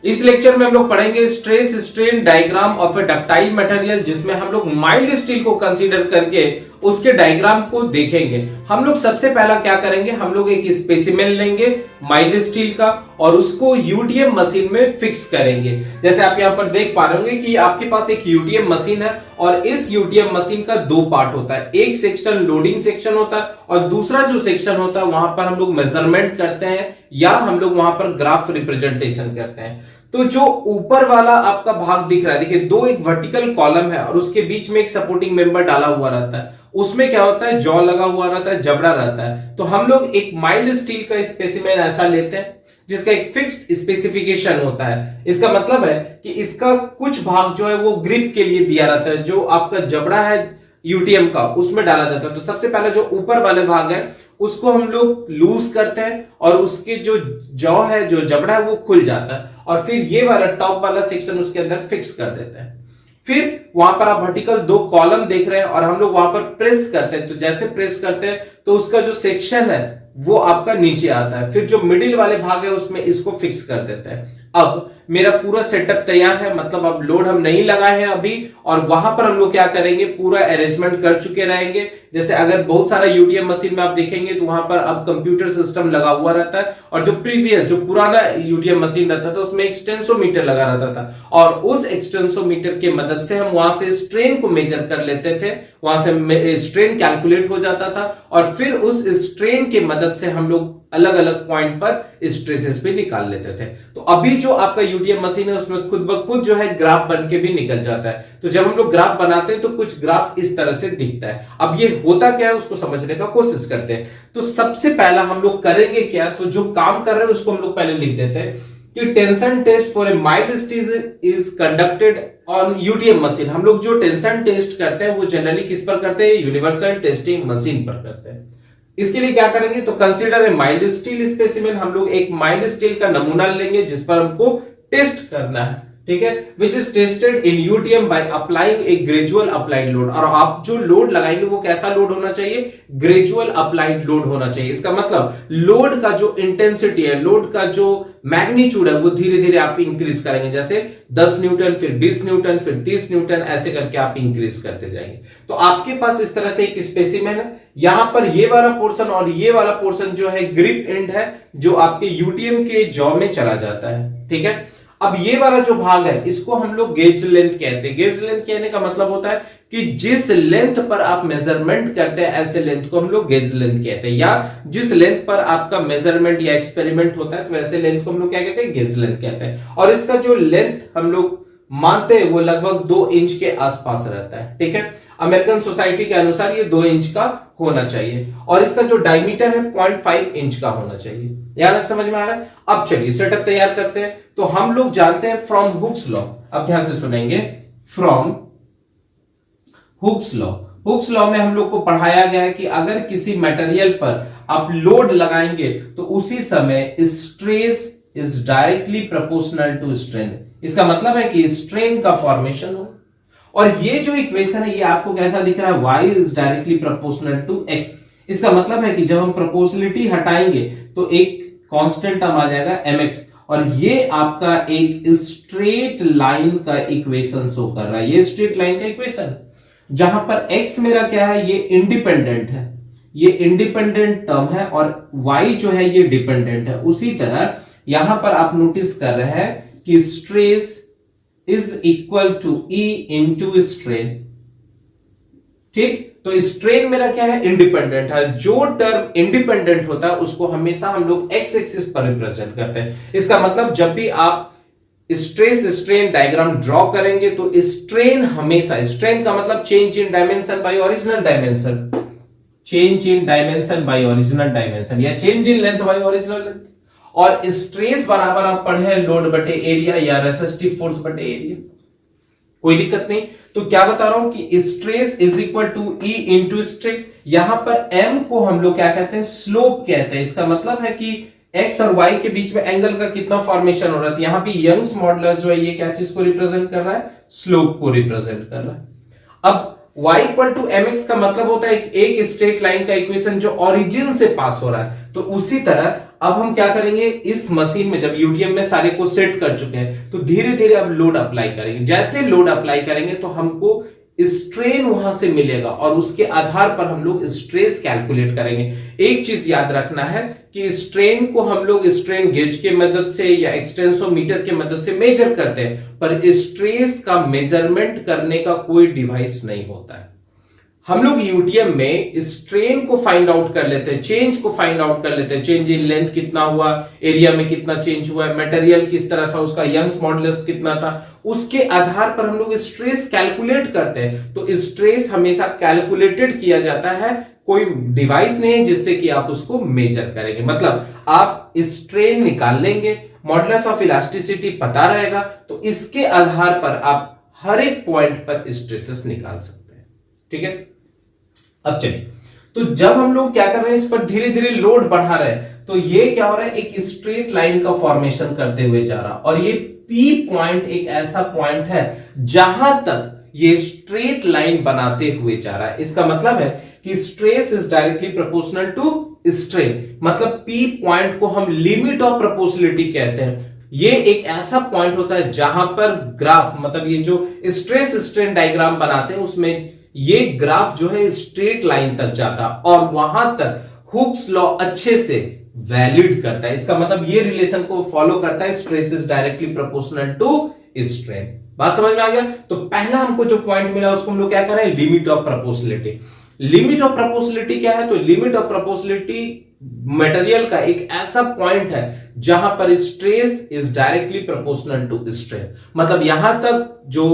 इस लेक्चर में हम लोग पढ़ेंगे stress strain diagram of A ductile material, जिसमें हम लोग माइल्ड स्टील को कंसीडर करके उसके डायग्राम को देखेंगे। हम लोग सबसे पहला क्या करेंगे, हम लोग एक स्पेसिमेन लेंगे माइल्ड स्टील का और उसको यूटीएम मशीन में फिक्स करेंगे। जैसे आप यहां पर देख पा रहे होंगे कि आपके पास एक यूटीएम मशीन है और इस यूटीएम मशीन का दो पार्ट होता है। एक सेक्शन लोडिंग सेक्शन होता है और दूसरा जो सेक्शन होता है वहां पर हम लोग मेजरमेंट करते हैं या हम लोग वहां पर ग्राफ रिप्रेजेंटेशन करते हैं। तो जो ऊपर वाला आपका भाग दिख रहा है, देखिए दो एक वर्टिकल कॉलम है और उसके बीच में एक सपोर्टिंग मेंबर डाला हुआ रहता है। उसमें क्या होता है, जॉ लगा हुआ रहता है, जबड़ा रहता है। तो हम लोग एक माइल्ड स्टील का स्पेसिमेन ऐसा लेते हैं जिसका एक फिक्स्ड स्पेसिफिकेशन होता है। इसका मतलब है कि इसका कुछ भाग जो है वो ग्रिप के लिए दिया रहता है, जो आपका जबड़ा है यूटीएम का उसमें डाला जाता है। तो सबसे पहले जो ऊपर वाले भाग है उसको हम लोग लूज करते हैं और उसके जो जॉ है, जो जबड़ा है वो खुल जाता है और फिर ये वाला टॉप वाला सेक्शन उसके अंदर फिक्स कर देते हैं। फिर वहां पर आप वर्टिकल दो कॉलम देख रहे हैं और हम लोग वहां पर प्रेस करते हैं। तो जैसे प्रेस करते हैं तो उसका जो सेक्शन है वो आपका नीचे आता है। फिर जो मिडिल वाले भाग है उसमें इसको फिक्स कर देते हैं। अब मेरा पूरा सेटअप तैयार है, मतलब अब लोड हम नहीं लगाए हैं अभी, और वहां पर हम लोग क्या करेंगे, पूरा अरेंजमेंट कर चुके रहेंगे। जैसे अगर बहुत सारा यूटीएम मशीन में आप देखेंगे तो वहां पर अब कंप्यूटर सिस्टम लगा हुआ रहता है और जो पुराना यूटीएम मशीन रहता था उसमें एक्सटेंसोमीटर लगा रहता था और उस एक्सटेंसोमीटर के मदद से हम वहां से स्ट्रेन को मेजर कर लेते थे। वहां से स्ट्रेन कैलकुलेट हो जाता था और फिर उस स्ट्रेन के मदद से हम लोग अलग अलग पॉइंट पर स्ट्रेसेस भी निकाल लेते थे। तो अभी जो आपका यूटीएम मशीन है उसमें खुद ब खुद जो है ग्राफ बन के भी निकल जाता है। तो जब हम लोग ग्राफ बनाते हैं तो कुछ ग्राफ इस तरह से दिखता है। अब ये होता क्या है उसको समझने का कोशिश करते हैं। तो सबसे पहला हम लोग करेंगे क्या, तो जो काम कर रहे हैं उसको हम लोग पहले लिख देते हैं कि tension test for a mild steel is conducted on UTM machine. हम लोग जो टेंशन टेस्ट करते हैं वो जनरली किस पर करते हैं, यूनिवर्सल टेस्टिंग मशीन पर करते हैं। इसके लिए क्या करेंगे, तो consider a mild steel specimen. हम लोग एक माइल्ड स्टील का नमूना लेंगे जिस पर हमको टेस्ट करना है, ठीक है, which is tested in UTM by applying A gradual applied load. और आप जो लोड लगाएंगे वो कैसा लोड होना चाहिए, ग्रेजुअल अप्लाइड लोड होना चाहिए। इसका मतलब लोड का जो इंटेंसिटी है, लोड का जो मैग्नीट्यूड है वो धीरे धीरे आप इंक्रीज करेंगे। जैसे 10 न्यूटन, फिर 20 न्यूटन, फिर 30 न्यूटन, ऐसे करके आप इंक्रीज करते जाएंगे। तो आपके पास इस तरह से एक स्पेसिमेन है। यहां पर ये वाला पोर्शन और ये वाला पोर्शन जो है ग्रिप एंड है, जो आपके यूटीएम के जॉ में चला जाता है, ठीक है। अब ये वाला जो भाग है इसको हम लोग गेज लेंथ कहते हैं। गेज लेंथ कहने का मतलब होता है कि जिस लेंथ पर आप मेजरमेंट करते हैं ऐसे लेंथ को हम लोग गेज लेंथ कहते हैं, या जिस लेंथ पर आपका मेजरमेंट या एक्सपेरिमेंट होता है तो वैसे लेंथ को हम लोग क्या कहते हैं, गेज लेंथ कहते हैं। और इसका जो लेंथ हम लोग मानते हैं वो लगभग 2 इंच के आसपास रहता है, ठीक है। अमेरिकन सोसाइटी के अनुसार ये 2 इंच का होना चाहिए और इसका जो डायमीटर है 0.5 इंच का होना चाहिए। यहां तक समझ में आ रहा है। अब चलिए सेटअप तैयार करते हैं। तो हम लोग जानते हैं फ्रॉम हुक्स लॉ, अब ध्यान से सुनेंगे, from Hooke's law. Hooke's law में हम लोग को पढ़ाया गया है कि अगर किसी मटेरियल पर आप लोड लगाएंगे तो उसी समय stress is directly proportional to strain. इसका मतलब है कि स्ट्रेन का फॉर्मेशन हो। और ये जो इक्वेशन है ये आपको कैसा दिख रहा है, y is directly proportional to x। इसका मतलब है कि जब हम प्रोपोर्शनलिटी हटाएंगे तो एक कांस्टेंट टर्म आ जाएगा mx और ये आपका एक स्ट्रेट लाइन का इक्वेशन शो कर रहा है। ये स्ट्रेट लाइन का इक्वेशन जहां पर x मेरा क्या है, ये इंडिपेंडेंट है, ये इंडिपेंडेंट टर्म है और y जो है ये डिपेंडेंट है। उसी तरह यहां पर आप नोटिस कर रहे हैं कि stress is equal to E into strain, ठीक। तो स्ट्रेन मेरा क्या है, इंडिपेंडेंट है। जो टर्म इंडिपेंडेंट होता है उसको हमेशा हम लोग एक्स एक्सिस पर रिप्रेजेंट करते हैं। इसका मतलब जब भी आप स्ट्रेस स्ट्रेन डायग्राम ड्रॉ करेंगे तो स्ट्रेन हमेशा, स्ट्रेन का मतलब change in dimension by original dimension, change in dimension by original dimension या change in length by original length. और स्ट्रेस बराबर आप पढ़े लोड बटे एरिया या रेसिस्टिव फोर्स बटे एरिया, कोई दिक्कत नहीं। तो क्या बता रहा हूं कि stress is equal to E into strain. यहां पर M को हम लोग क्या कहते हैं, स्लोप कहते हैं। इसका मतलब है कि x और y के बीच में एंगल का कितना फॉर्मेशन हो रहा है। यहां पे यंग्स मॉडुलस जो है ये क्या चीज को रिप्रेजेंट कर रहा है, स्लोप को रिप्रेजेंट कर रहा है। अब y equal to m x का मतलब होता है एक स्ट्रेट लाइन का इक्वेशन जो ओरिजिन से पास हो रहा है। तो उसी तरह अब हम क्या करेंगे, इस मशीन में जब यूटीएम में सारे को सेट कर चुके हैं तो धीरे धीरे अब लोड अप्लाई करेंगे। जैसे लोड अप्लाई करेंगे तो हमको स्ट्रेन वहां से मिलेगा और उसके आधार पर हम लोग स्ट्रेस कैलकुलेट करेंगे। एक चीज याद रखना है कि स्ट्रेन को हम लोग स्ट्रेन गेज के मदद से या एक्सटेंसोमीटर के मदद से मेजर करते हैं, पर स्ट्रेस का मेजरमेंट करने का कोई डिवाइस नहीं होता है। हम लोग यूटीएम में स्ट्रेन को फाइंड आउट कर लेते हैं, चेंज को फाइंड आउट कर लेते हैं, चेंज इन लेंथ कितना हुआ, एरिया में कितना चेंज हुआ है, मटेरियल किस तरह था, उसका यंग्स मॉडुलस कितना था, उसके आधार पर हम लोग स्ट्रेस कैलकुलेट करते हैं। तो स्ट्रेस हमेशा कैलकुलेटेड किया जाता है, कोई डिवाइस नहीं है जिससे कि आप उसको मेजर करेंगे। मतलब आप स्ट्रेन निकाल लेंगे, मॉडुलस ऑफ इलास्टिसिटी पता रहेगा, तो इसके आधार पर आप हर एक पॉइंट पर स्ट्रेसेस निकाल सकते हैं। ठीक है, अब चलिए, तो जब हम लोग क्या कर रहे हैं, इस पर धीरे धीरे लोड बढ़ा रहे हैं, तो ये क्या हो रहा है, एक स्ट्रेट लाइन का फॉर्मेशन करते हुए जा रहा, और ये P पॉइंट एक ऐसा पॉइंट है जहां तक ये स्ट्रेट लाइन बनाते हुए जा रहा है। इसका मतलब है कि stress is directly proportional to strain. मतलब P पॉइंट को हम लिमिट ऑफ प्रोपोर्शनलिटी कहते हैं। ये एक ऐसा पॉइंट होता है जहां पर ग्राफ, मतलब ये जो स्ट्रेस स्ट्रेन डायग्राम बनाते हैं उसमें ये ग्राफ जो है स्ट्रेट लाइन तक जाता और वहां तक हुक्स लॉ अच्छे से वैलिड करता है। इसका मतलब ये रिलेशन को फॉलो करता है, stress is directly proportional to strain. बात समझ में आ गया? तो पहला हमको जो पॉइंट मिला उसको हम लोग क्या कर रहे हैं, limit of proportionality. Limit of proportionality क्या है? तो लिमिट ऑफ प्रोपोर्शनलिटी मटेरियल का एक ऐसा पॉइंट है जहां पर stress is directly proportional to strain. मतलब यहां तक जो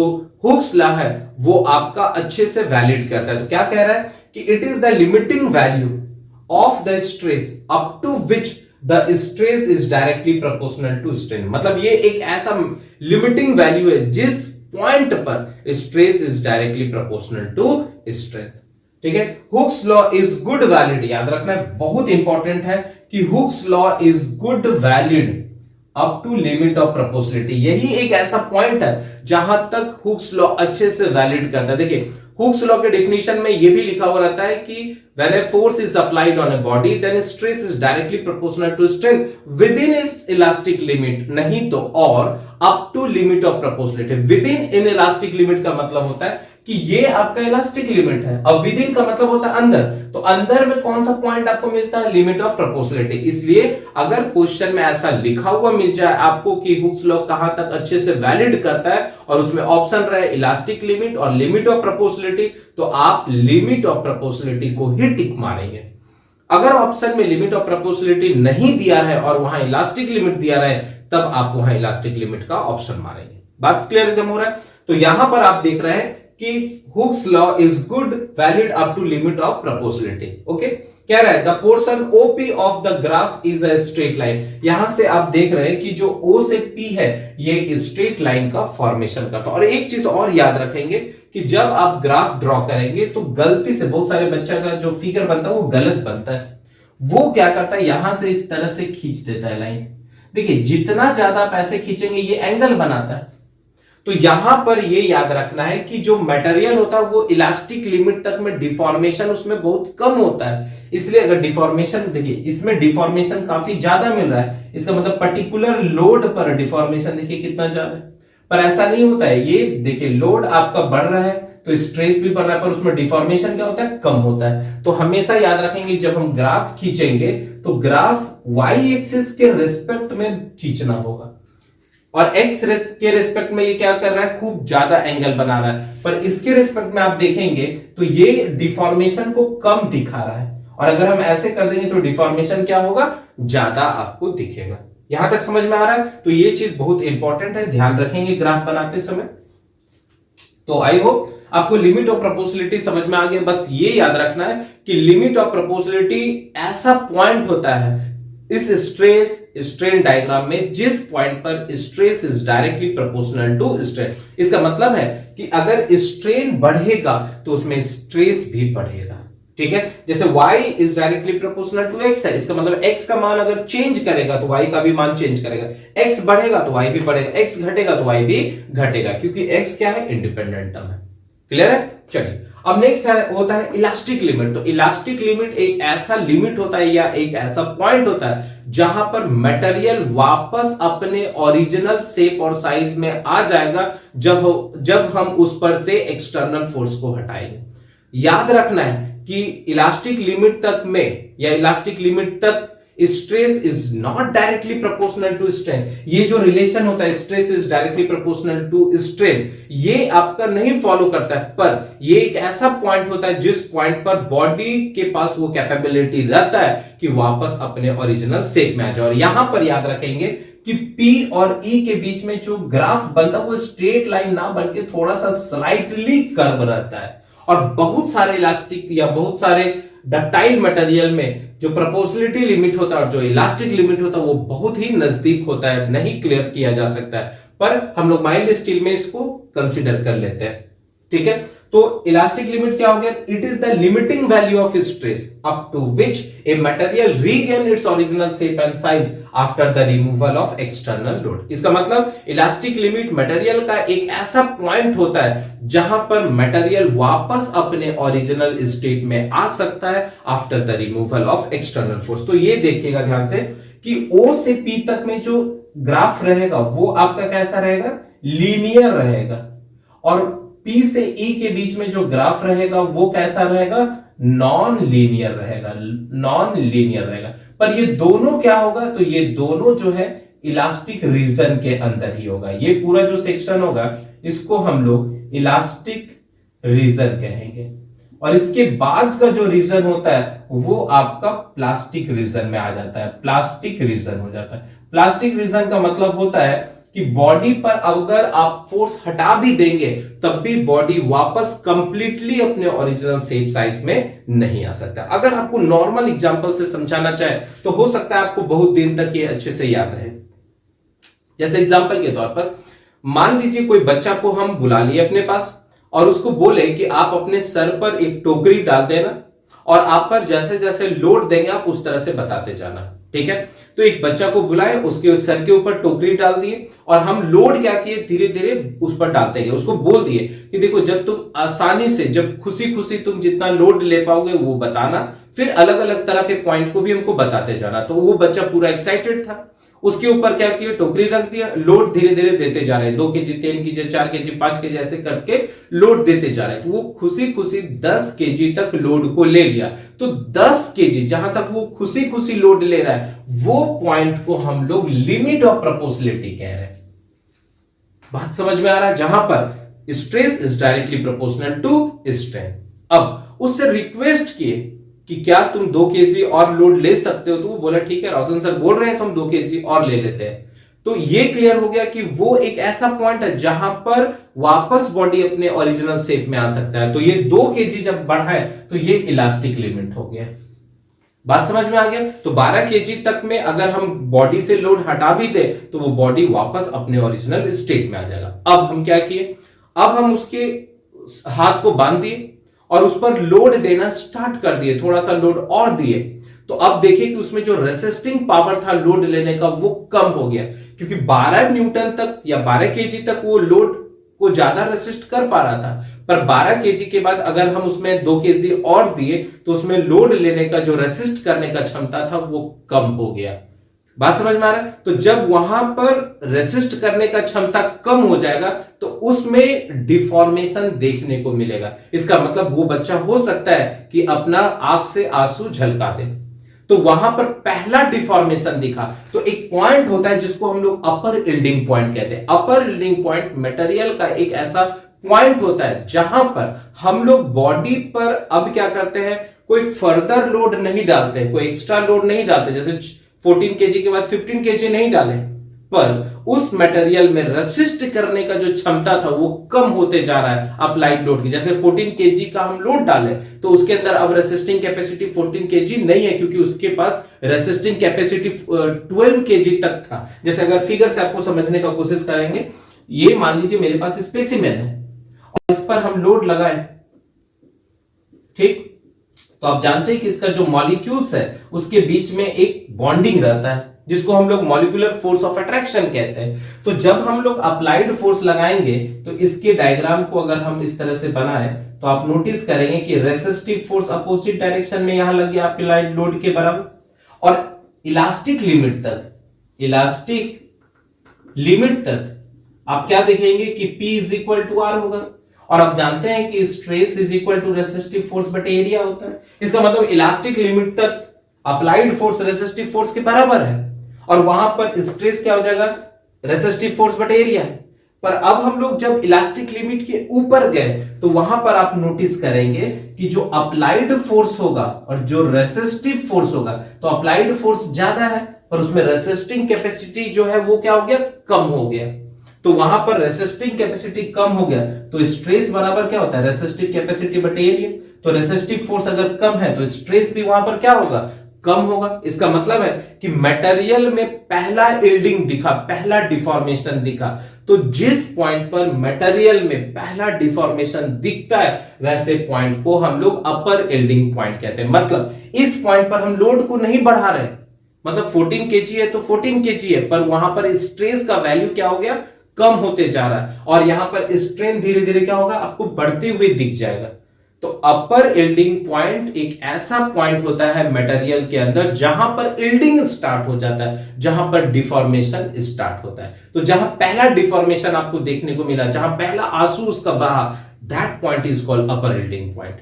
हुक्स लॉ है वो आपका अच्छे से वैलिड करता है। तो क्या कह रहा है कि it is the limiting value of the stress up to which the stress is directly proportional to strain. मतलब ये एक ऐसा लिमिटिंग वैल्यू है जिस पॉइंट पर stress is directly proportional to strain. ठीक है, Hooke's law is good valid, याद रखना है, बहुत इंपॉर्टेंट है कि Hooke's law is good valid up to limit of proportionality. यही एक ऐसा पॉइंट है जहां तक हुक्स लॉ अच्छे से वैलिड करता है। देखिए, हुक्स लॉ के डेफिनेशन में यह भी लिखा हुआ रहता है कि when a force is applied on a body then stress is directly proportional to strain within its elastic limit, नहीं तो और up to limit of proportionality. Within elastic limit का मतलब होता है कि ये आपका इलास्टिक लिमिट है, और विद इन का मतलब होता है अंदर। तो अंदर में कौन सा पॉइंट आपको मिलता है, लिमिट ऑफ प्रोपोर्शनलिटी। इसलिए अगर क्वेश्चन में ऐसा लिखा हुआ मिल जाए आपको कि हुक्स लॉ कहां तक अच्छे से वैलिड करता है और उसमें ऑप्शन रहे इलास्टिक लिमिट और लिमिट ऑफ प्रोपोर्शनलिटी, तो आप लिमिट ऑफ प्रोपोर्शनलिटी को ही टिक मारेंगे। अगर ऑप्शन में लिमिट ऑफ प्रोपोर्शनलिटी नहीं दिया है और वहां इलास्टिक लिमिट दिया है, तब आप वहां इलास्टिक लिमिट का ऑप्शन मारेंगे। बात क्लियर एकदम हो रहा है? तो यहां पर आप देख रहे हैं कि Hooke's law is good valid up to limit of proportionality. Okay, कह रहा है the portion OP of the graph is a straight line. यहां से आप देख रहे हैं कि जो O से P है ये एक स्ट्रेट लाइन का फॉर्मेशन करता है। और एक चीज और याद रखेंगे कि जब आप ग्राफ ड्रॉ करेंगे तो गलती से बहुत सारे बच्चा का जो फिगर बनता है वो गलत बनता है। वो क्या करता है, यहां से इस तरह से खींच देता है लाइन। देखिए, जितना ज्यादा आप ऐसे खींचेंगे ये एंगल बनाता है। तो यहां पर ये याद रखना है कि जो मटेरियल होता है वो इलास्टिक लिमिट तक में डिफॉर्मेशन उसमें बहुत कम होता है। इसलिए अगर डिफॉर्मेशन, देखिए इसमें डिफॉर्मेशन काफी ज्यादा मिल रहा है, इसका मतलब पर्टिकुलर लोड पर डिफॉर्मेशन देखिए कितना ज्यादा है। पर ऐसा नहीं होता है, ये देखिए लोड आपका बढ़ रहा है तो स्ट्रेस भी बढ़ रहा है, पर उसमें डिफॉर्मेशन क्या होता है, कम होता है। तो हमेशा याद रखेंगे जब हम ग्राफ खींचेंगे तो ग्राफ वाई एक्सिस के रिस्पेक्ट में खींचना होगा, और एक्स के रिस्पेक्ट में ये क्या कर रहा है, खूब ज्यादा एंगल बना रहा है। पर इसके रिस्पेक्ट में आप देखेंगे तो ये डिफॉर्मेशन को कम दिखा रहा है, और अगर हम ऐसे कर देंगे तो डिफॉर्मेशन क्या होगा, ज्यादा आपको दिखेगा। यहां तक समझ में आ रहा है? तो ये चीज बहुत इंपॉर्टेंट है, ध्यान रखेंगे ग्राफ बनाते समय। तो आई होप आपको लिमिट ऑफ प्रोपोर्शनलिटी समझ में आ गया। बस ये याद रखना है कि लिमिट ऑफ प्रोपोर्शनलिटी ऐसा पॉइंट होता है इस स्ट्रेस स्ट्रेन डायग्राम में जिस पॉइंट पर stress is directly proportional to strain. इसका मतलब है कि अगर स्ट्रेन बढ़ेगा तो उसमें स्ट्रेस भी बढ़ेगा। ठीक है, जैसे y is directly proportional to x है, इसका मतलब x का मान अगर चेंज करेगा तो y का भी मान चेंज करेगा, x बढ़ेगा तो y भी बढ़ेगा, x घटेगा तो y भी घटेगा, क्योंकि x क्या है, इंडिपेंडेंट टर्म है। क्लियर है? चलिए अब नेक्स्ट होता है इलास्टिक लिमिट। तो इलास्टिक लिमिट एक ऐसा लिमिट होता है या एक ऐसा पॉइंट होता है जहां पर मटेरियल वापस अपने ओरिजिनल शेप और साइज में आ जाएगा जब हम उस पर से एक्सटर्नल फोर्स को हटाएंगे। याद रखना है कि इलास्टिक लिमिट तक में या इलास्टिक लिमिट तक stress is not directly proportional to strain. ये जो रिलेशन होता है stress is directly proportional to strain, ये आपका नहीं फॉलो करता है, पर ये एक ऐसा पॉइंट होता है जिस पॉइंट पर बॉडी के पास वो कैपेबिलिटी रहता है कि वापस अपने ओरिजिनल शेप में आ जाए। और यहां पर याद रखेंगे कि P और E के बीच में जो ग्राफ बनता है वो स्ट्रेट लाइन ना बनके थोड़ा सा स्लाइटली कर्व रहता है। और बहुत सारे इलास्टिक या बहुत सारे डक्टाइल मटेरियल में जो प्रोपोर्शनलिटी लिमिट होता है और जो इलास्टिक लिमिट होता है वो बहुत ही नजदीक होता है, नहीं क्लियर किया जा सकता है, पर हम लोग माइल्ड स्टील में इसको कंसीडर कर लेते हैं। ठीक है, तो इलास्टिक लिमिट क्या हो गया? It is the limiting value of stress up to which a material regain its original shape and size after the removal of external load. इसका मतलब इलास्टिक लिमिट मटेरियल का एक ऐसा पॉइंट होता है जहां पर मटेरियल वापस अपने ओरिजिनल स्टेट में आ सकता है after the removal of external force. तो ये देखिएगा ध्यान से कि O से P तक में जो ग्राफ रहेगा वो आपका कैसा रहेगा? लीनियर रहेगा। और P से E के बीच में जो ग्राफ रहेगा वो कैसा रहेगा? नॉन लीनियर रहेगा, नॉन लीनियर रहेगा। पर ये दोनों क्या होगा? तो ये दोनों जो है इलास्टिक रीजन के अंदर ही होगा। ये पूरा जो सेक्शन होगा इसको हम लोग इलास्टिक रीजन कहेंगे। और इसके बाद का जो रीजन होता है वो आपका प्लास्टिक रीजन में आ जाता है, प्लास्टिक रीजन हो जाता है। प्लास्टिक रीजन का मतलब होता है कि बॉडी पर अगर आप फोर्स हटा भी देंगे तब भी बॉडी वापस कंप्लीटली अपने ओरिजिनल शेप साइज में नहीं आ सकता। अगर आपको नॉर्मल एग्जांपल से समझाना चाहे तो हो सकता है आपको बहुत दिन तक ये अच्छे से याद रहे। जैसे एग्जांपल के तौर पर मान लीजिए कोई बच्चा को हम बुला लिए अपने पास और उसको बोले कि आप अपने सर पर एक टोकरी डाल देना और आप पर जैसे जैसे लोड देंगे आप उस तरह से बताते जाना। ठीक है, तो एक बच्चा को बुलाए, उसके सर के ऊपर टोकरी डाल दिए और हम लोड क्या किए, धीरे धीरे उस पर डालते गए। उसको बोल दिए कि देखो जब तुम आसानी से, जब खुशी खुशी तुम जितना लोड ले पाओगे वो बताना, फिर अलग अलग तरह के पॉइंट को भी हमको बताते जाना। तो वो बच्चा पूरा एक्साइटेड था। उसके ऊपर क्या किया, टोकरी रख दिया, लोड धीरे धीरे देते जा रहे हैं, 2 केजी 3 केजी 4 केजी 5 केजी ऐसे करके लोड देते जा रहे हैं। तो वो खुशी खुशी 10 केजी तक लोड को ले लिया। तो 10 केजी जहां तक वो खुशी खुशी लोड ले रहा है वो पॉइंट को हम लोग लिमिट ऑफ प्रोपोर्शनलिटी कह रहे हैं। बात समझ में आ रहा है? जहां पर stress is directly proportional to strain. अब उससे रिक्वेस्ट किए कि क्या तुम 2 केजी और लोड ले सकते हो, तो वो बोला ठीक है, रोशन सर बोल रहे हैं तो हम 2 केजी और ले लेते हैं। तो ये क्लियर हो गया कि वो एक ऐसा पॉइंट है जहां पर वापस बॉडी अपने ओरिजिनल शेप में आ सकता है। तो ये 2 केजी जब बढ़ा है तो ये इलास्टिक लिमिट हो गया। बात समझ में आ गया? तो 12 केजी तक में अगर हम बॉडी से लोड हटा भी दे तो वो बॉडी वापस अपने ओरिजिनल स्टेट में आ जाएगा। अब हम क्या किए, अब हम उसके हाथ को बांध दिए और उस पर लोड देना स्टार्ट कर दिए, थोड़ा सा लोड और दिए। तो अब देखिए कि उसमें जो रेसिस्टिंग पावर था लोड लेने का वो कम हो गया, क्योंकि 12 न्यूटन तक या 12 केजी तक वो लोड को ज्यादा रेसिस्ट कर पा रहा था। पर 12 केजी के बाद अगर हम उसमें 2 केजी और दिए तो उसमें लोड लेने का जो रेसिस्ट करने का क्षमता था वो कम हो गया। बात समझ में आ रहा है? तो जब वहां पर रेसिस्ट करने का क्षमता कम हो जाएगा तो उसमें डिफॉर्मेशन देखने को मिलेगा। इसका मतलब वो बच्चा हो सकता है कि अपना आंख से आंसू झलका दे। तो वहां पर पहला डिफॉर्मेशन दिखा। तो एक पॉइंट होता है जिसको हम लोग अपर यील्डिंग पॉइंट कहते हैं। अपर यील्डिंग पॉइंट मटेरियल का एक ऐसा पॉइंट होता है जहां पर हम लोग बॉडी पर अब क्या करते हैं, कोई फर्दर लोड नहीं डालते, कोई एक्स्ट्रा लोड नहीं डालते। जैसे 14 केजी के बाद 15 केजी नहीं डाले, पर उस मटेरियल में रेसिस्ट करने का जो क्षमता था वो कम होते जा रहा है अब लाइट लोड की। जैसे 14 केजी का हम लोड डाले तो उसके अंदर अब रेसिस्टिंग कैपेसिटी 14 केजी नहीं है, क्योंकि उसके पास रेसिस्टिंग कैपेसिटी 12 केजी तक था। जैसे अगर फिगर से आपको समझने का कोशिश करेंगे, ये मान लीजिए मेरे पास स्पेसिमेन है और इस पर हम लोड लगाए, ठीक, तो आप जानते हैं कि इसका जो मॉलिक्यूल्स है उसके बीच में एक बॉन्डिंग रहता है, जिसको हम लोग मॉलिक्यूलर फोर्स ऑफ अट्रैक्शन कहते हैं। तो जब हम लोग अप्लाइड फोर्स लगाएंगे तो इसके डायग्राम को अगर हम इस तरह से बनाएं तो आप नोटिस करेंगे कि रेसिस्टिव फोर्स अपोजिट डायरेक्शन में यहां लग गया अप्लाइड लोड के बराबर, और इलास्टिक लिमिट तक आप क्या देखेंगे कि P is equal to R होगा। और आप जानते हैं कि stress is equal to resistive force बटे एरिया होता है। इसका मतलब इलास्टिक लिमिट तक अप्लाइड फोर्स रेसिस्टिव फोर्स के बराबर है, और वहां पर स्ट्रेस क्या हो जाएगा, रेसिस्टिव फोर्स बटे एरिया है। पर अब हम लोग जब इलास्टिक लिमिट के ऊपर गए तो वहां पर आप नोटिस करेंगे कि जो अप्लाइड फोर्स होगा और जो रेसिस्टिव फोर्स होगा, तो अप्लाइड फोर्स ज्यादा है पर उसमें रेसिस्टिंग कैपेसिटी जो है वो क्या हो गया, कम हो गया। तो वहां पर रेसिस्टिंग कैपेसिटी कम हो गया तो स्ट्रेस बराबर क्या होता है, रेसिस्टिव कैपेसिटी बटे एरिया। तो रेसिस्टिव फोर्स अगर कम है तो स्ट्रेस भी वहां पर क्या होगा, कम होगा। इसका मतलब है कि मटेरियल में पहला यील्डिंग दिखा, पहला डिफॉर्मेशन दिखा। तो जिस पॉइंट पर मटेरियल में पहला डिफॉर्मेशन दिखता है वैसे पॉइंट को हम लोग अपर यील्डिंग पॉइंट कहते हैं। मतलब इस पॉइंट पर हम लोड को नहीं बढ़ा रहे, मतलब 14 kg है तो 14 kg है, पर वहां पर स्ट्रेस का वैल्यू क्या हो गया, कम होते जा रहा है, और यहां पर स्ट्रेन धीरे धीरे क्या होगा, आपको बढ़ते हुए दिख जाएगा। तो अपर यील्डिंग पॉइंट एक ऐसा पॉइंट होता है मटेरियल के अंदर जहां पर यील्डिंग स्टार्ट हो जाता है, जहां पर डिफॉर्मेशन स्टार्ट होता है। तो जहां पहला डिफॉर्मेशन आपको देखने को मिला, जहां पहला आंसू उसका बहा, that point is called upper yielding point.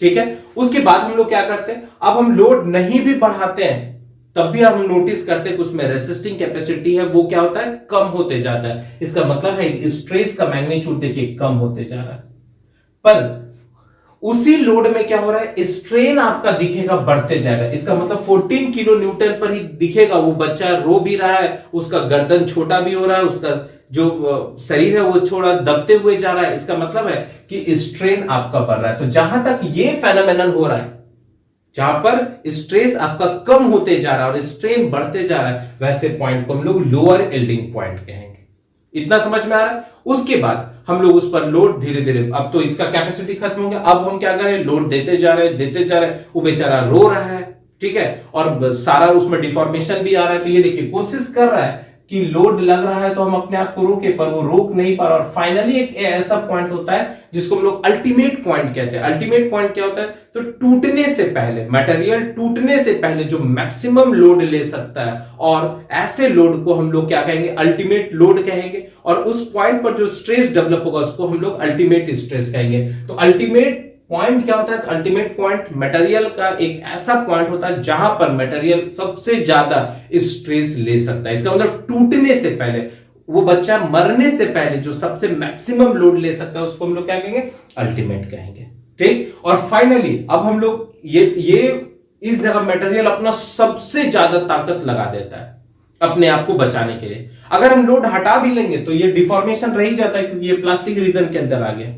ठीक है, उसके बाद हम लोग क्या करते हैं, अब हम लोड नहीं भी बढ़ाते हैं तब भी हम नोटिस करते हैं कि उसमें रेसिस्टिंग कैपेसिटी है वो क्या होता है, कम होते जाता है। इसका मतलब है स्ट्रेस का मैग्नीट्यूड देखिए कम होते जा रहा है। पर उसी लोड में क्या हो रहा है, स्ट्रेन आपका दिखेगा बढ़ते जाएगा। इसका मतलब 14 किलो न्यूटन पर ही दिखेगा, वो बच्चा रो भी रहा है, उसका गर्दन छोटा भी हो रहा है, उसका जो शरीर है वो थोड़ा दबते हुए जा रहा है। इसका मतलब है कि स्ट्रेन आपका बढ़ रहा है। तो जहां तक ये फेनोमेनन हो रहा है, जहां पर स्ट्रेस आपका कम होते जा रहा है और स्ट्रेन बढ़ते जा रहा है, वैसे पॉइंट को हम लोग लोअर यील्डिंग पॉइंट कहेंगे। इतना समझ में आ रहा है। उसके बाद हम लोग उस पर लोड धीरे धीरे, अब तो इसका कैपेसिटी खत्म हो गया, अब हम क्या करें, लोड देते जा रहे हैं, वो बेचारा रो रहा है, ठीक है, और सारा उसमें डिफॉर्मेशन भी आ रहा है। तो ये देखिए कोशिश कर रहा है कि लोड लग रहा है तो हम अपने आप को रोके, पर वो रोक नहीं पा रहा। और फाइनली एक ऐसा पॉइंट होता है जिसको हम लोग अल्टीमेट पॉइंट कहते हैं। अल्टीमेट पॉइंट क्या होता है, तो टूटने से पहले, मटेरियल टूटने से पहले जो मैक्सिमम लोड ले सकता है, और ऐसे लोड को हम लोग क्या कहेंगे, अल्टीमेट लोड कहेंगे। और उस पॉइंट पर जो स्ट्रेस डेवलप होगा उसको हम लोग अल्टीमेट स्ट्रेस कहेंगे। तो अल्टीमेट पॉइंट क्या होता है, तो अल्टीमेट पॉइंट मटेरियल का एक ऐसा पॉइंट होता है जहां पर मटेरियल सबसे ज्यादा स्ट्रेस ले सकता है। इसका मतलब टूटने से पहले, वो बच्चा मरने से पहले जो सबसे मैक्सिमम लोड ले सकता है उसको हम लोग क्या कहेंगे, अल्टीमेट कहेंगे। ठीक, और फाइनली अब हम लोग ये इस जगह मटेरियल अपना सबसे ज्यादा ताकत लगा देता है अपने आप को बचाने के लिए। अगर हम लोड हटा भी लेंगे तो ये डिफॉर्मेशन रह ही जाता है क्योंकि ये प्लास्टिक रीजन के अंदर आ गया।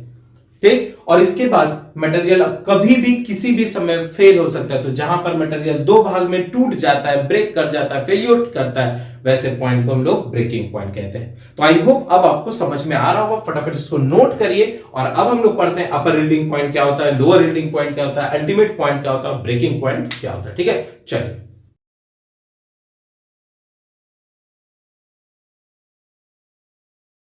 ठीक, और इसके बाद मटेरियल कभी भी किसी भी समय फेल हो सकता है। तो जहां पर मटेरियल दो भाग में टूट जाता है, ब्रेक कर जाता है, फेलियर करता है, वैसे पॉइंट को हम लोग ब्रेकिंग पॉइंट कहते हैं। तो आई होप अब आपको समझ में आ रहा होगा, फटाफट इसको नोट करिए। और अब हम लोग पढ़ते हैं अपर यील्डिंग पॉइंट क्या होता है, लोअर यील्डिंग पॉइंट क्या होता है, अल्टीमेट पॉइंट क्या होता है, ब्रेकिंग पॉइंट क्या होता है। ठीक है, चलिए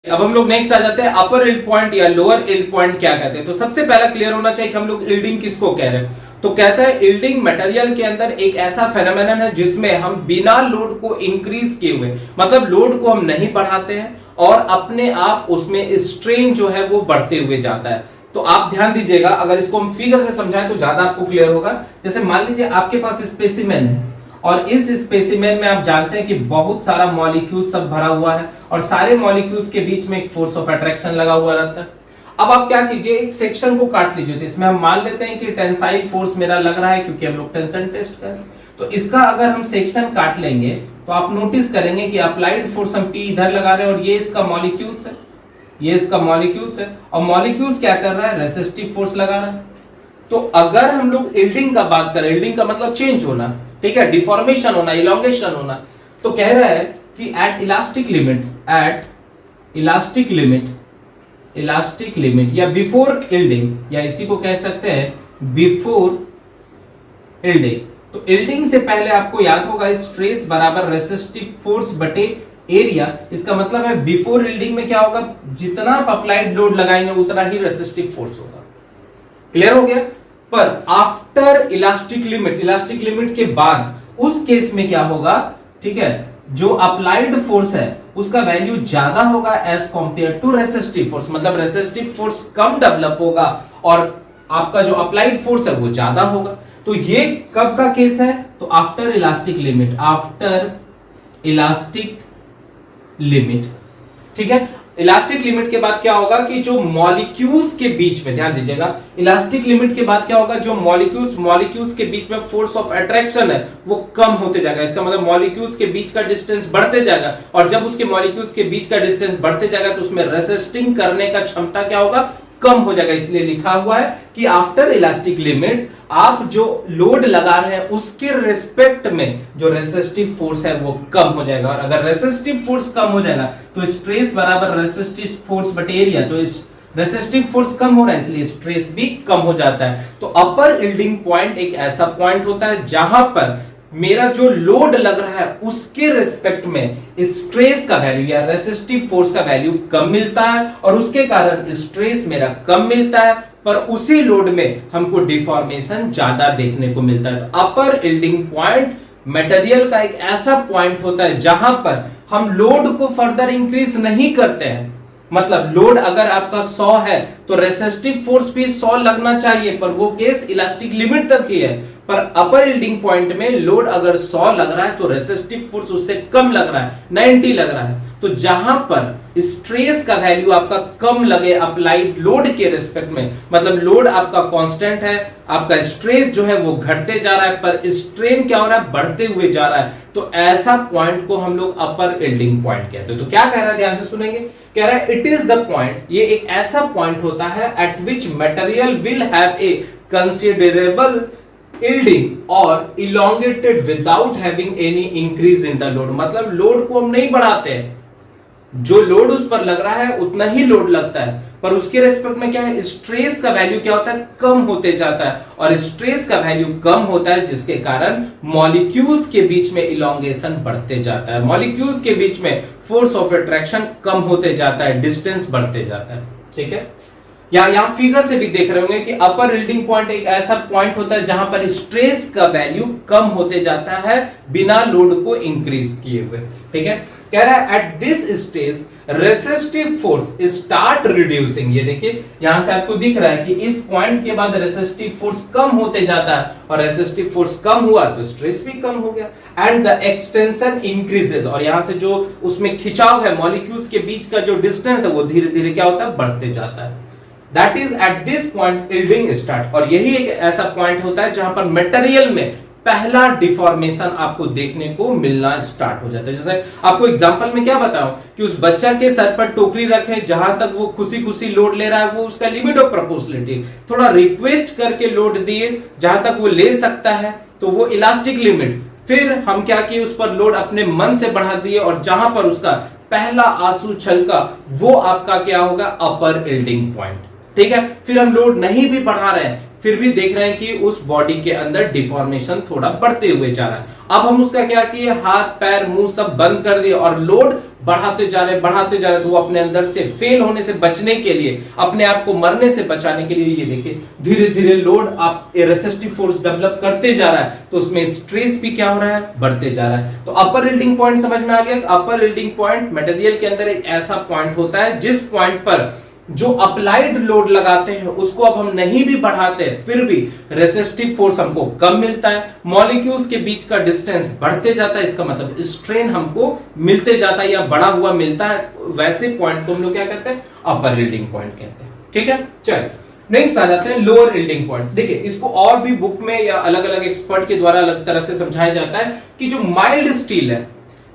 अब हम लोग नेक्स्ट आ जाते हैं अपर यील्ड पॉइंट या लोअर यील्ड पॉइंट क्या कहते हैं। तो सबसे पहला क्लियर होना चाहिए कि हम लोग यील्डिंग किसको कह रहे हैं। तो कहता है यील्डिंग मटेरियल के अंदर एक ऐसा फेनोमेनन है जिसमें हम बिना लोड को इंक्रीज किए हुए, मतलब लोड को हम नहीं बढ़ाते हैं और अपने आप उसमें स्ट्रेन जो है वो बढ़ते हुए जाता है। तो आप ध्यान दीजिएगा, अगर इसको हम फिगर से समझाएं तो ज्यादा आपको क्लियर होगा। जैसे मान लीजिए आपके पास स्पेसिमेन है और इस स्पेसिमेन में आप जानते हैं कि बहुत सारा मॉलिक्यूल सब भरा हुआ है और सारे मॉलिक्यूल्स के बीच में एक फोर्स ऑफ अट्रैक्शन लगा हुआ रहता है। अब आप क्या कीजिए, एक सेक्शन को काट लीजिए। तो इसमें हम मान लेते हैं कि टेंसाइल फोर्स मेरा लग रहा है क्योंकि हम लोग टेंशन टेस्ट कर रहे हैं। तो इसका अगर हम सेक्शन काट लेंगे तो आप नोटिस करेंगे कि अप्लाइड फोर्स हम P इधर लगा रहे हैं और ये इसका मॉलिक्यूल्स है, ये इसका मॉलिक्यूल्स है, और मॉलिक्यूल्स क्या कर रहा है, रेसिस्टिव फोर्स लगा रहा है। तो अगर हम लोग यील्डिंग का बात करें, यील्डिंग का मतलब चेंज होना, ठीक है, डिफॉर्मेशन होना, इलोंगेशन होना, तो कह रहा है कि एट इलास्टिक लिमिट या बिफोर यील्डिंग, या इसी को कह सकते हैं बिफोर यील्डिंग, तो यील्डिंग से पहले आपको याद होगा स्ट्रेस बराबर रेसिस्टिव फोर्स बटे एरिया। इसका मतलब है बिफोर यील्डिंग में क्या होगा, जितना आप अप्लाइड लोड लगाएंगे उतना ही रेसिस्टिव फोर्स होगा। क्लियर हो गया। पर आफ्टर इलास्टिक लिमिट के बाद उस केस में क्या होगा, ठीक है, जो अप्लाइड फोर्स है उसका वैल्यू ज्यादा होगा as compare to resistive force, मतलब रेसिस्टिव फोर्स कम डेवलप होगा और आपका जो अप्लाइड फोर्स है वो ज्यादा होगा। तो ये कब का केस है, तो आफ्टर इलास्टिक लिमिट, ठीक है। इलास्टिक लिमिट के बाद क्या होगा कि जो मॉलिक्यूल्स के बीच में, ध्यान दीजिएगा, इलास्टिक लिमिट के बाद क्या होगा, जो मॉलिक्यूल्स के बीच में फोर्स ऑफ अट्रैक्शन है वो कम होते जाएगा। इसका मतलब मॉलिक्यूल्स के बीच का डिस्टेंस बढ़ते जाएगा और जब उसके मॉलिक्यूल्स के बीच का डिस्टेंस बढ़ते जाएगा तो उसमें रेसिस्टिंग करने का क्षमता क्या होगा, कम हो जाएगा। इसलिए लिखा हुआ है कि आफ्टर इलास्टिक लिमिट आप जो लोड लगा रहे हैं उसके रिस्पेक्ट में जो रेसिस्टिव फोर्स है वो कम हो जाएगा। और अगर रेसिस्टिव फोर्स कम हो जाएगा तो स्ट्रेस बराबर रेसिस्टिव फोर्स बटे एरिया, तो इस रेसिस्टिव फोर्स कम हो रहा है इसलिए स्ट्रेस भी कम हो जाता है। तो अपर यील्डिंग पॉइंट एक ऐसा पॉइंट होता है जहां पर मेरा जो लोड लग रहा है उसके रिस्पेक्ट में स्ट्रेस का वैल्यू या रेसिस्टिव फोर्स का वैल्यू कम मिलता है और उसके कारण स्ट्रेस मेरा कम मिलता है, पर उसी लोड में हमको डिफॉर्मेशन ज्यादा देखने को मिलता है। तो अपर यील्डिंग पॉइंट मटेरियल का एक ऐसा पॉइंट होता है जहां पर हम लोड को फर्दर इंक्रीज नहीं करते हैं। मतलब लोड अगर आपका 100 है तो रेसिस्टिव फोर्स भी 100 लगना चाहिए, पर वो केस इलास्टिक लिमिट तक ही है। पर अपर यील्डिंग पॉइंट में लोड अगर 100 लग रहा है तो रेसिस्टिव फोर्स उससे कम लग रहा है, 90 लग रहा है। तो जहां पर स्ट्रेस का वैल्यू आपका कम लगे अप्लाइड लोड के रिस्पेक्ट में, मतलब लोड आपका कांस्टेंट है, आपका स्ट्रेस जो है वो घटते जा रहा है पर स्ट्रेन क्या हो रहा है, बढ़ते हुए जा रहा है, तो ऐसा पॉइंट को हम लोग अपर यील्डिंग पॉइंट कहते हैं। तो क्या कह रहा है, ध्यान से सुनेंगे, कह रहा है इट इज द पॉइंट, ये एक ऐसा पॉइंट होता है eight which material will have a considerable yielding और elongated without having any increase in the load। मतलब लोड को हम नहीं बढ़ाते हैं, जो लोड उस पर लग रहा है उतना ही लोड लगता है, पर उसके रेस्पेक्ट में क्या है, स्ट्रेस का वैल्यू क्या होता है, कम होते जाता है। और स्ट्रेस का वैल्यू कम होता है जिसके कारण मॉलिक्यूल्स के बीच में इलोंगेशन बढ़ते जाता है, मॉलिक्यूल्स के बीच में फोर्स ऑफ अट्रैक्शन कम होते जाता है, डिस्टेंस बढ़ते जाता है। ठीक है, या यहां फिगर से भी देख रहे होंगे कि अपर यील्डिंग पॉइंट एक ऐसा पॉइंट होता है जहां पर स्ट्रेस का वैल्यू कम होते जाता है बिना लोड को इंक्रीज किए हुए। ठीक है, कह रहा है eight this stage resistive force start reducing. ये देखिए यहां से आपको दिख रहा है कि इस पॉइंट के बाद रेसिस्टिव फोर्स कम होते जाता है और रेसिस्टिव फोर्स कम हुआ तो स्ट्रेस भी कम हो गया एंड द एक्सटेंशन इंक्रीजेस। और यहां से जो उसमें खिंचाव है, मॉलिक्यूल्स के बीच का जो डिस्टेंस है वो धीरे धीरे क्या होता है, बढ़ते जाता है। That is at this point yielding start। और यही एक ऐसा पॉइंट होता है जहां पर मटेरियल में पहला डिफॉर्मेशन आपको देखने को मिलना स्टार्ट हो जाता है। जैसे आपको एग्जांपल में क्या बताऊं कि उस बच्चा के सर पर टोकरी रखे, जहां तक वो खुशी खुशी लोड ले रहा है वो उसका लिमिट ऑफ प्रोपोर्शनलिटी, थोड़ा रिक्वेस्ट करके लोड दिए जहां तक वो ले सकता है तो वो इलास्टिक लिमिट, फिर हम क्या किए उस पर लोड अपने मन से बढ़ा दिए और जहां पर उसका पहला आंसू छलका वो आपका क्या होगा, अपर यील्डिंग पॉइंट। ठीक है, फिर हम लोड नहीं भी बढ़ा रहे हैं फिर भी देख रहे हैं कि उस बॉडी के अंदर डिफॉर्मेशन थोड़ा बढ़ते हुए जा रहा है। अब हम उसका क्या किए, हाथ पैर मुंह सब बंद कर दिए और लोड बढ़ाते जा रहे तो वो अपने अंदर से फेल होने से बचने के लिए, अपने आप को मरने से बचाने के लिए, ये देखिए धीरे धीरे लोड आप रेसिस्टिव फोर्स डेवलप करते जा रहा है तो उसमें स्ट्रेस भी क्या हो रहा है, बढ़ते जा रहा है। तो अपर यील्डिंग पॉइंट समझ में आ गया। अपर यील्डिंग पॉइंट मटेरियल के अंदर एक ऐसा पॉइंट होता है जिस पॉइंट पर जो अप्लाइड लोड लगाते हैं उसको अब हम नहीं भी बढ़ाते फिर भी रेसिस्टिव फोर्स हमको कम मिलता है, मॉलिक्यूल्स के बीच का डिस्टेंस बढ़ते जाता है, इसका मतलब स्ट्रेन हमको मिलते जाता है या बढ़ा हुआ मिलता है। वैसे पॉइंट को हम लोग क्या कहते हैं, अपर यील्डिंग पॉइंट कहते हैं। ठीक है, चलिए नेक्स्ट आ जाते हैं लोअर यील्डिंग पॉइंट। देखिए इसको और भी बुक में या अलग अलग एक्सपर्ट के द्वारा अलग तरह से समझाया जाता है कि जो माइल्ड स्टील है,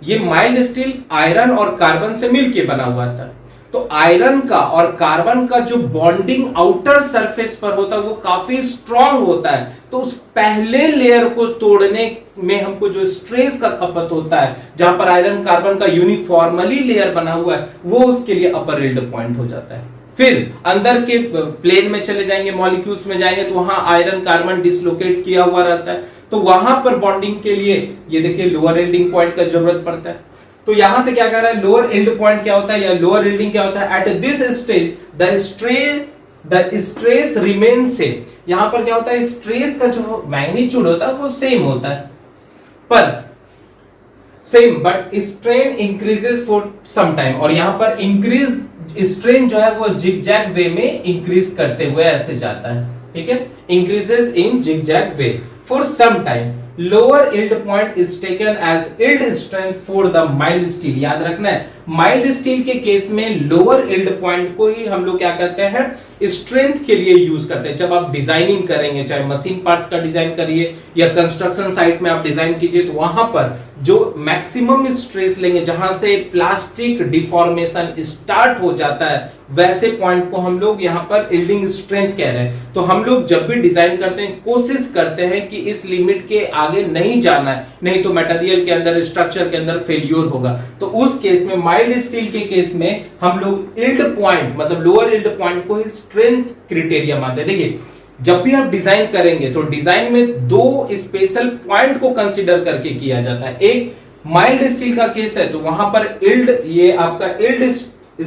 ये माइल्ड स्टील आयरन और कार्बन से मिलकर बना हुआ था। तो आयरन का और कार्बन का जो बॉन्डिंग आउटर सरफेस पर होता है वो काफी स्ट्रांग होता है, तो उस पहले लेयर को तोड़ने में हमको जो स्ट्रेस का खपत होता है, जहां पर आयरन कार्बन का यूनिफॉर्मली लेयर बना हुआ है, वो उसके लिए अपर यील्ड पॉइंट हो जाता है। फिर अंदर के प्लेन में चले जाएंगे, मॉलिक्यूल्स में जाएंगे तो वहां आयरन कार्बन डिसलोकेट किया हुआ रहता है, तो वहां पर बॉन्डिंग के लिए ये देखिए लोअर यील्डिंग पॉइंट का जरूरत पड़ता है। तो यहां से क्या कर रहा है, लोअर यील्ड पॉइंट क्या होता है या लोअर यील्डिंग क्या होता है, eight this stage the stress remain same. यहां पर क्या होता है, स्ट्रेस का जो मैग्नीट्यूड होता है वो सेम होता है, पर same but strain increases for some time, और यहां पर इंक्रीज स्ट्रेन जो है वो जिगजैग वे में इंक्रीज करते हुए ऐसे जाता है, ठीक है, increases in zigzag way for some time. Lower yield point is taken as yield strength for the mild steel. याद रखना है, माइल्ड स्टील के केस में लोअर यील्ड पॉइंट को ही हम लोग क्या करते हैं, स्ट्रेंथ के लिए यूज करते हैं। जब आप डिजाइनिंग करेंगे, चाहे मशीन पार्ट्स का डिजाइन करिए या कंस्ट्रक्शन साइट में आप डिजाइन कीजिए, तो वहां पर जो मैक्सिमम स्ट्रेस लेंगे, जहां से प्लास्टिक डिफॉर्मेशन स्टार्ट हो जाता है, वैसे पॉइंट को हम लोग यहां पर यील्डिंग स्ट्रेंथ कह रहे हैं। तो हम लोग जब भी डिजाइन करते हैं कोशिश करते हैं कि इस लिमिट के आगे नहीं जाना है, नहीं तो मटेरियल के अंदर, स्ट्रक्चर के अंदर फेल्योर होगा। तो उस केस में, माइल्ड स्टील के केस में, हम लोग यील्ड पॉइंट मतलब लोअर यील्ड पॉइंट को ही स्ट्रेंथ क्राइटेरिया मानते हैं। देखिए, जब भी आप डिजाइन करेंगे तो डिजाइन में दो स्पेशल पॉइंट को कंसीडर करके किया जाता है। एक माइल्ड स्टील का केस है तो वहां पर यील्ड, ये आपका यील्ड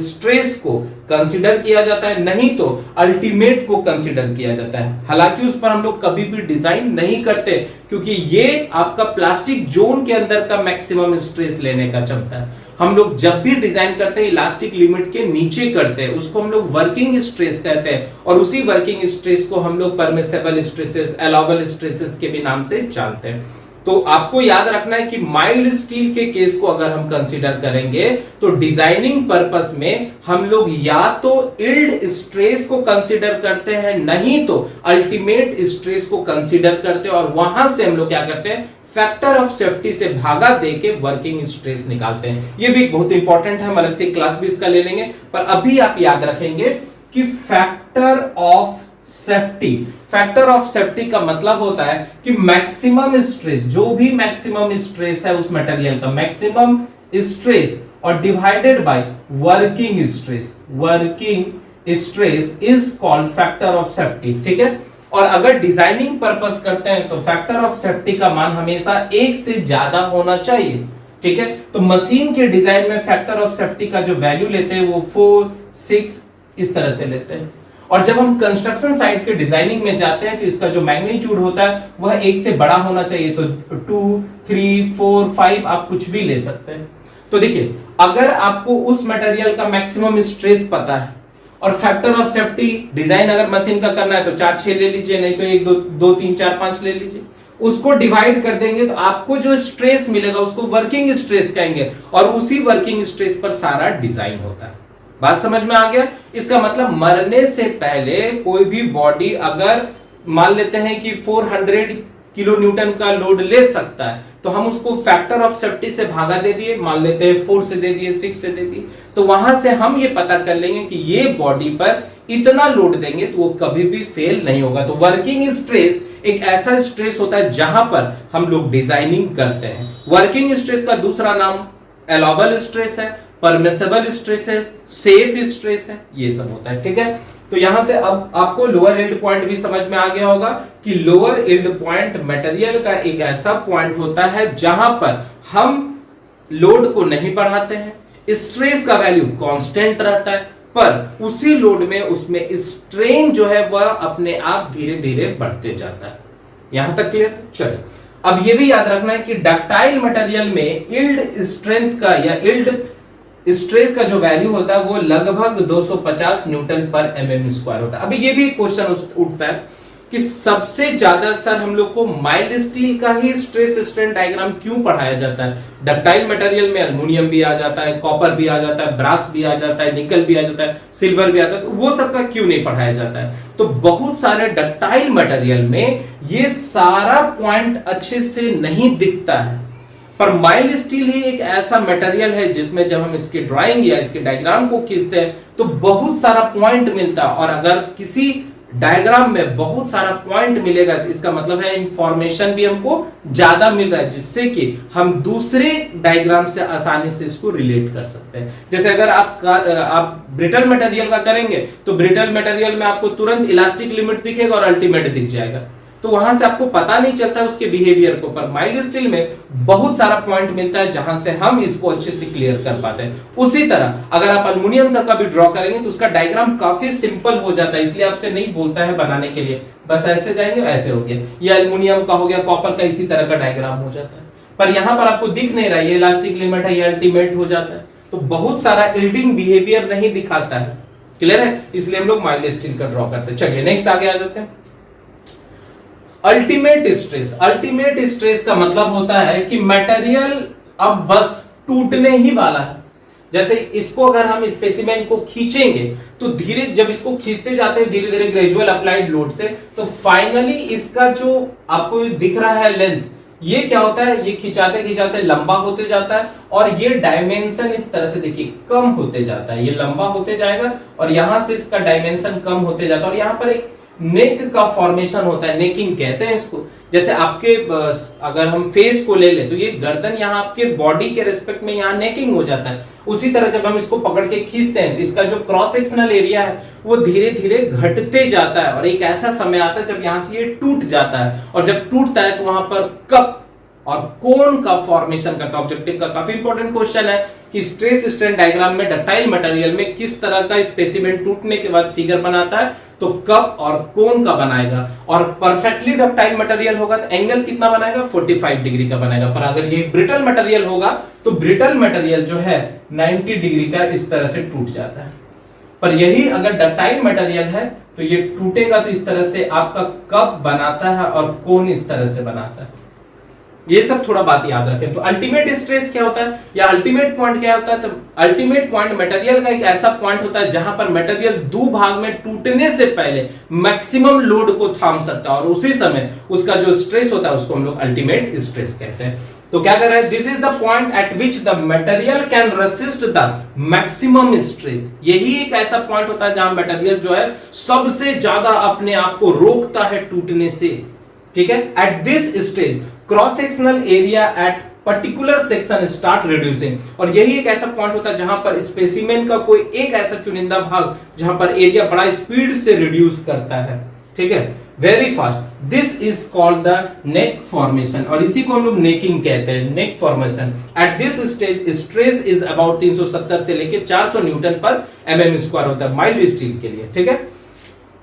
स्ट्रेस को कंसीडर किया जाता है, नहीं तो अल्टीमेट को कंसीडर किया जाता है। हालांकि उस पर हम लोग कभी भी डिजाइन नहीं करते, क्योंकि ये आपका प्लास्टिक जोन के अंदर का मैक्सिमम स्ट्रेस लेने का क्षमता है। हम लोग जब भी डिजाइन करते हैं इलास्टिक लिमिट के नीचे करते हैं, उसको हम लोग वर्किंग स्ट्रेस कहते हैं, और उसी वर्किंग स्ट्रेस को हम लोग परमिसेबल स्ट्रेसेस, अलाउबल स्ट्रेसेस के भी नाम से जानते हैं। तो आपको याद रखना है कि माइल्ड स्टील के केस को अगर हम कंसीडर करेंगे तो डिजाइनिंग पर्पस में हम लोग या तो यील्ड स्ट्रेस को कंसीडर करते हैं, नहीं तो अल्टीमेट स्ट्रेस को कंसीडर करते हैं, और वहां से हम लोग क्या करते हैं, फैक्टर ऑफ सेफ्टी से भागा देके वर्किंग स्ट्रेस निकालते हैं। ये भी बहुत इंपॉर्टेंट है, हम अलग से क्लास भी इसका ले लेंगे, पर अभी आप याद रखेंगे कि factor of safety, factor of safety का मतलब होता है कि मैक्सिमम स्ट्रेस, जो भी मैक्सिमम स्ट्रेस है उस मटेरियल का मैक्सिमम स्ट्रेस, और divided by working stress, working stress is called factor of safety, ठीक है। और अगर डिजाइनिंग पर्पस करते हैं तो फैक्टर ऑफ सेफ्टी का मान हमेशा एक से ज्यादा होना चाहिए, ठीक है। तो मशीन के डिजाइन में फैक्टर ऑफ सेफ्टी का जो वैल्यू लेते हैं वो 4, 6 इस तरह से लेते हैं, और जब हम कंस्ट्रक्शन साइट के डिजाइनिंग में जाते हैं तो इसका जो मैग्नीट्यूड होता है वह एक से बड़ा होना चाहिए। तो 2, 3, 4, 5 आप कुछ भी ले सकते हैं। तो देखिए, अगर आपको उस मटेरियल का मैक्सिमम स्ट्रेस पता है और फैक्टर ऑफ सेफ्टी डिजाइन अगर मशीन का करना है तो 4, 6 ले लीजिए, नहीं तो 1, 2, 3, 4, 5 ले लीजिए, उसको डिवाइड कर देंगे तो आपको जो स्ट्रेस मिलेगा उसको वर्किंग स्ट्रेस कहेंगे, और उसी वर्किंग स्ट्रेस पर सारा डिजाइन होता है। बात समझ में आ गया? इसका मतलब मरने से पहले कोई भी बॉडी अगर मान लेते हैं कि 400 किलो न्यूटन का लोड ले सकता है, तो हम उसको फैक्टर ऑफ सेफ्टी से भागा दे दिए, मान लेते हैं 4 से दे दिए, 6 से दे दिए, तो वहां से हम ये पता कर लेंगे कि ये बॉडी पर इतना लोड देंगे तो वो कभी भी फेल नहीं होगा। तो वर्किंग स्ट्रेस एक ऐसा स्ट्रेस होता है जहां पर हम लोग डिजाइनिंग करते हैं। वर्किंग स्ट्रेस का दूसरा नाम अलाउबल स्ट्रेस है, परमिसेबल स्ट्रेस है, सेफ स्ट्रेस है, ये सब होता है, ठीक है। तो यहां से अब आपको लोअर यील्ड पॉइंट भी समझ में आ गया होगा कि लोअर यील्ड पॉइंट मटेरियल का एक ऐसा पॉइंट होता है जहां पर हम लोड को नहीं बढ़ाते हैं, स्ट्रेस का वैल्यू कांस्टेंट रहता है, पर उसी लोड में उसमें स्ट्रेन जो है वह अपने आप धीरे धीरे बढ़ते जाता है। यहां तक क्लियर? चलिए, अब यह भी याद रखना है कि डक्टाइल मटेरियल में यील्ड स्ट्रेंथ का या यील्ड स्ट्रेस का जो वैल्यू होता है वो लगभग 250 न्यूटन पर एमएम स्क्वायर होता है। अभी ये भी क्वेश्चन उठता है कि सबसे ज्यादा सर हम लोग को माइल्ड स्टील का ही स्ट्रेस स्ट्रेन डायग्राम क्यों पढ़ाया जाता है? डक्टाइल मटेरियल में एल्युमिनियम भी आ जाता है, कॉपर भी आ जाता है, ब्रास भी आ जाता है, निकल भी आ जाता है, सिल्वर भी आता है, तो वो सबका क्यों नहीं पढ़ाया जाता है? तो बहुत सारे डक्टाइल मटेरियल में ये सारा पॉइंट अच्छे से नहीं दिखता है, पर माइल्ड स्टील ही एक ऐसा मटेरियल है जिसमें जब हम इसकी ड्राइंग या इसके डायग्राम को खींचते हैं तो बहुत सारा पॉइंट मिलता है, और अगर किसी डायग्राम में बहुत सारा पॉइंट मिलेगा तो इसका मतलब है इंफॉर्मेशन भी हमको ज्यादा मिल रहा है, जिससे कि हम दूसरे डायग्राम से आसानी से इसको रिलेट कर सकते हैं। जैसे अगर आप ब्रिटल मटेरियल का करेंगे तो ब्रिटल मटेरियल में आपको तुरंत इलास्टिक लिमिट दिखेगा और अल्टीमेट दिख जाएगा, तो वहां से आपको पता नहीं चलता उसके बिहेवियर को, पर माइल्ड स्टील में बहुत सारा पॉइंट मिलता है जहां से हम इसको अच्छे से क्लियर कर पाते हैं। उसी तरह अगर आप एल्युमिनियम का भी ड्रॉ करेंगे तो उसका डायग्राम काफी सिंपल हो जाता है, इसलिए आपसे नहीं बोलता है बनाने के लिए, बस ऐसे जाएंगे ऐसे हो गया, या एल्युमिनियम का हो गया, कॉपर का इसी तरह का डायग्राम हो जाता है। पर यहां पर आपको दिख नहीं रहा है, ये इलास्टिक लिमिट है, ये अल्टीमेट हो जाता है, तो बहुत सारा इल्डिंग बिहेवियर नहीं दिखाता है। क्लियर है, इसलिए हम लोग माइल्ड स्टील का ड्रॉ करते हैं। चलिए नेक्स्ट आगे आ जाते हैं। Ultimate stress. अल्टीमेट स्ट्रेस का मतलब होता है कि मटेरियल अब बस टूटने ही वाला है। जैसे इसको अगर हम स्पेसिमेन को खींचेंगे तो धीरे, जब इसको खींचते जाते हैं धीरे धीरे ग्रेजुअल अप्लाइड लोड से, तो फाइनली इसका जो आपको दिख रहा है लेंथ, ये क्या होता है, ये खिंचाते खिंचाते लंबा होते जाता है और ये डायमेंशन इस तरह से देखिए कम होते जाता है, ये लंबा होते जाएगा और यहां से इसका डायमेंशन कम होते जाता है और यहां पर एक नेक का फॉर्मेशन होता है, नेकिंग कहते हैं इसको। जैसे आपके अगर हम फेस को ले ले तो ये गर्दन यहाँ आपके बॉडी के रिस्पेक्ट में यहाँ नेकिंग हो जाता है। उसी तरह जब हम इसको पकड़ के खींचते हैं तो इसका जो क्रॉस सेक्शनल एरिया है वो धीरे धीरे घटते जाता है और एक ऐसा समय आता है जब यहाँ से ये टूट जाता है, और जब टूटता है तो वहां पर कप और कोन का फॉर्मेशन करता है। ऑब्जेक्टिव का काफी इंपॉर्टेंट क्वेश्चन है कि स्ट्रेस स्ट्रेन डायग्राम में डक्टाइल मटेरियल में किस तरह का स्पेसिमेन टूटने के बाद फिगर बनाता है, तो कप और कोन का बनाएगा। और परफेक्टली डक्टाइल मटेरियल होगा तो एंगल कितना बनाएगा, 45 डिग्री का बनाएगा। पर अगर ये ब्रिटल मटेरियल होगा तो ब्रिटल मटेरियल जो है 90 डिग्री का इस तरह से टूट जाता है। पर यही अगर डक्टाइल मटेरियल है तो ये टूटेगा तो इस तरह से आपका कप बनाता है और कोन इस तरह से बनाता है। ये सब थोड़ा बात याद रखें। तो अल्टीमेट स्ट्रेस क्या होता है या अल्टीमेट पॉइंट क्या होता है, तो अल्टीमेट पॉइंट मटेरियल का एक ऐसा पॉइंट होता है जहां पर मटेरियल दो भाग में टूटने से पहले मैक्सिमम लोड को थाम सकता है और उसी समय उसका जो स्ट्रेस होता है उसको हम लोग अल्टीमेट स्ट्रेस कहते हैं। तो क्या कर रहा है, this is the point at which the material can resist the maximum stress. यही एक ऐसा पॉइंट होता है जहां मटेरियल जो है सबसे ज्यादा अपने आप को रोकता है टूटने से। ठीक है, eight this stage cross sectional area at particular section start reducing. और यही एक ऐसा पॉइंट होता है जहां पर स्पेसिमेन का कोई एक ऐसा चुनिंदा भाग जहां पर एरिया बड़ा स्पीड से रिड्यूस करता है, ठीक है, very fast. This is called the neck formation और इसी को हम लोग नेकिंग कहते हैं, neck formation. At this stage stress is about 370 से लेके 400 न्यूटन पर mm स्क्वायर होता है माइल्ड स्टील के लिए। ठीक है,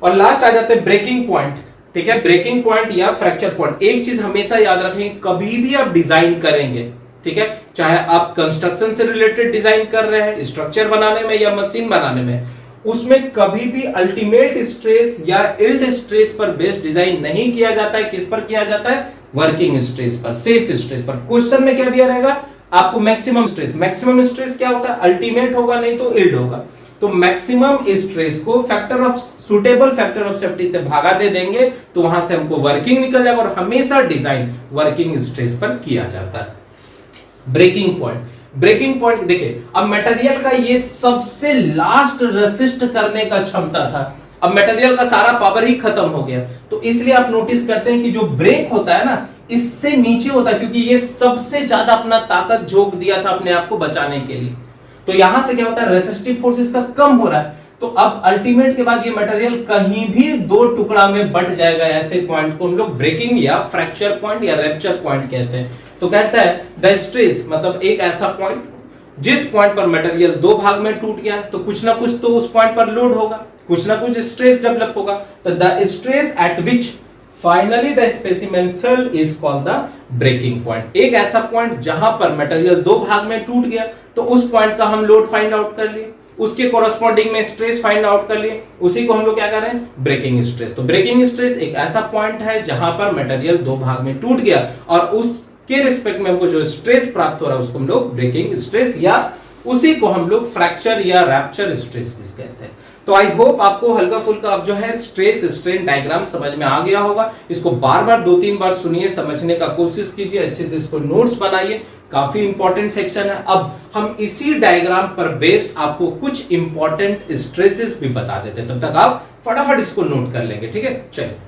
और लास्ट आ जाते हैं ब्रेकिंग पॉइंट। ठीक है, ब्रेकिंग पॉइंट या फ्रैक्चर पॉइंट। एक चीज हमेशा याद रखें, कभी भी आप डिजाइन करेंगे, ठीक है, चाहे आप कंस्ट्रक्शन से रिलेटेड डिजाइन कर रहे हैं, स्ट्रक्चर बनाने में या मशीन बनाने में, उसमें कभी भी अल्टीमेट स्ट्रेस या इल्ड स्ट्रेस पर बेस्ड डिजाइन नहीं किया जाता है। किस पर किया जाता है, वर्किंग स्ट्रेस पर, सेफ स्ट्रेस पर। क्वेश्चन में क्या दिया रहेगा आपको, मैक्सिमम स्ट्रेस। मैक्सिमम स्ट्रेस क्या होता है, अल्टीमेट होगा नहीं तो इल्ड होगा। तो मैक्सिमम स्ट्रेस को factor of suitable factor of safety से भागा दे देंगे तो वहां से हमको वर्किंग निकल जाएगा और हमेशा डिजाइन वर्किंग स्ट्रेस पर किया जाता है। ब्रेकिंग पॉइंट, ब्रेकिंग पॉइंट देखिए, अब मटेरियल का ये सबसे लास्ट रेसिस्ट करने का क्षमता था। अब मटेरियल का सारा पावर ही खत्म हो गया, तो इसलिए आप नोटिस करते हैं कि जो ब्रेक होता है ना, इससे नीचे होता है, क्योंकि ये सबसे ज्यादा अपना ताकत झोंक दिया था अपने आप को बचाने के लिए। तो यहां से क्या होता है, रेसिस्टिव फोर्स इसका कम हो रहा है। तो अब अल्टीमेट के बाद ये मटेरियल कहीं भी दो टुकड़ा में बट जाएगा। ऐसे पॉइंट को हम लोग ब्रेकिंग या फ्रैक्चर पॉइंट या रैप्चर पॉइंट कहते हैं। तो कहता है द स्ट्रेस, मतलब एक ऐसा पॉइंट जिस पॉइंट पर मटेरियल दो भाग में टूट गया, तो कुछ ना कुछ तो उस पॉइंट पर लोड होगा, कुछ ना कुछ स्ट्रेस डेवलप होगा। तो the stress at which finally the specimen fail is called the breaking point. एक ऐसा पॉइंट जहां पर मटेरियल दो भाग में टूट गया, तो उस पॉइंट का हम लोड फाइंड आउट कर लिए, उसके कोरस्पॉन्डिंग में स्ट्रेस फाइंड आउट कर लिए, उसी को हम लोग क्या कर रहे हैं, ब्रेकिंग स्ट्रेस। तो ब्रेकिंग स्ट्रेस एक ऐसा पॉइंट है जहां पर मटेरियल दो भाग में टूट गया और उसके रिस्पेक्ट में हमको जो स्ट्रेस प्राप्त हो रहा है उसको हम लोग ब्रेकिंग स्ट्रेस या उसी को हम लोग फ्रैक्चर या रैप्चर स्ट्रेस भी कहते हैं। तो आई होप आपको हल्का फुल्का अब जो है स्ट्रेस स्ट्रेन डायग्राम समझ में आ गया होगा। इसको बार बार 2-3 बार सुनिए, समझने का कोशिश कीजिए, अच्छे से इसको नोट्स बनाइए, काफी इंपॉर्टेंट सेक्शन है। अब हम इसी डायग्राम पर बेस्ड आपको कुछ इंपॉर्टेंट स्ट्रेसेस भी बता देते हैं, तब तक आप फटाफट इसको नोट कर लेंगे। ठीक है, चलिए।